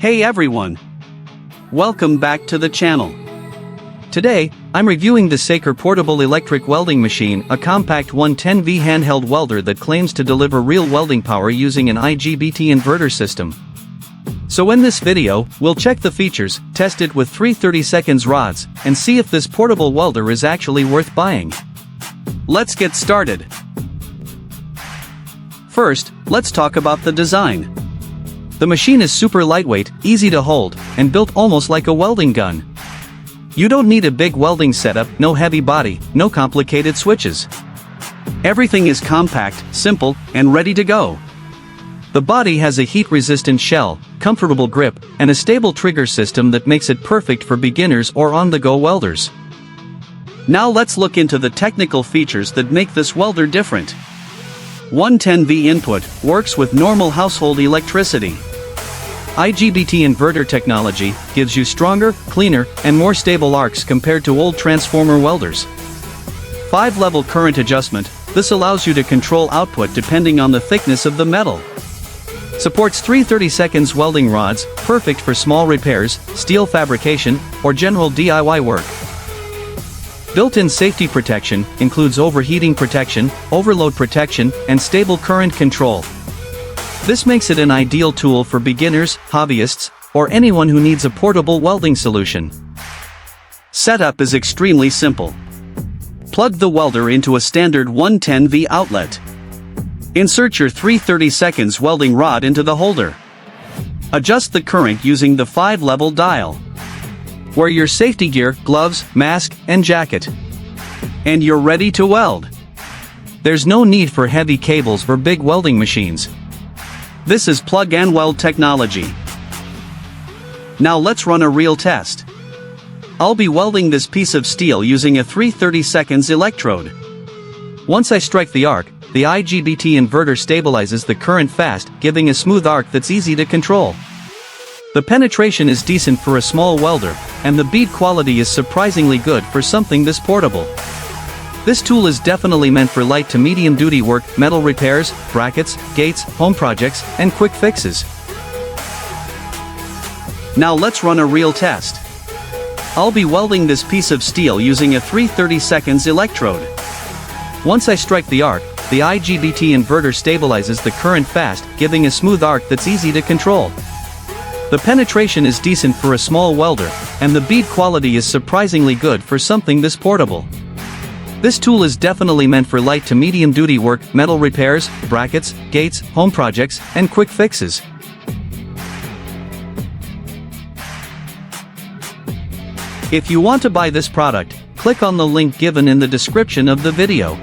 Hey everyone! Welcome back to the channel. Today, I'm reviewing the Saker portable electric welding machine, a compact 110V handheld welder that claims to deliver real welding power using an IGBT inverter system. So in this video, we'll check the features, test it with 3 30-second rods, and see if this portable welder is actually worth buying. Let's get started. First, let's talk about the design. The machine is super lightweight, easy to hold, and built almost like a welding gun. You don't need a big welding setup, no heavy body, no complicated switches. Everything is compact, simple, and ready to go. The body has a heat-resistant shell, comfortable grip, and a stable trigger system that makes it perfect for beginners or on-the-go welders. Now let's look into the technical features that make this welder different. 110V input works with normal household electricity. IGBT inverter technology gives you stronger, cleaner, and more stable arcs compared to old transformer welders. 5-level current adjustment, this allows you to control output depending on the thickness of the metal. Supports 3 30-second welding rods, perfect for small repairs, steel fabrication, or general DIY work. Built-in safety protection includes overheating protection, overload protection, and stable current control. This makes it an ideal tool for beginners, hobbyists, or anyone who needs a portable welding solution. Setup is extremely simple. Plug the welder into a standard 110V outlet. Insert your 3 30-second welding rod into the holder. Adjust the current using the 5-level dial. Wear your safety gear, gloves, mask, and jacket. And you're ready to weld. There's no need for heavy cables for big welding machines. This is plug and weld technology. Now let's run a real test. I'll be welding this piece of steel using a 3 30-second electrode. Once I strike the arc, the IGBT inverter stabilizes the current fast, giving a smooth arc that's easy to control. The penetration is decent for a small welder, and the bead quality is surprisingly good for something this portable. This tool is definitely meant for light to medium duty work, metal repairs, brackets, gates, home projects, and quick fixes. Now let's run a real test. I'll be welding this piece of steel using a 3 30-second electrode. Once I strike the arc, the IGBT inverter stabilizes the current fast, giving a smooth arc that's easy to control. The penetration is decent for a small welder, and the bead quality is surprisingly good for something this portable. This tool is definitely meant for light to medium duty work, metal repairs, brackets, gates, home projects, and quick fixes. If you want to buy this product, click on the link given in the description of the video.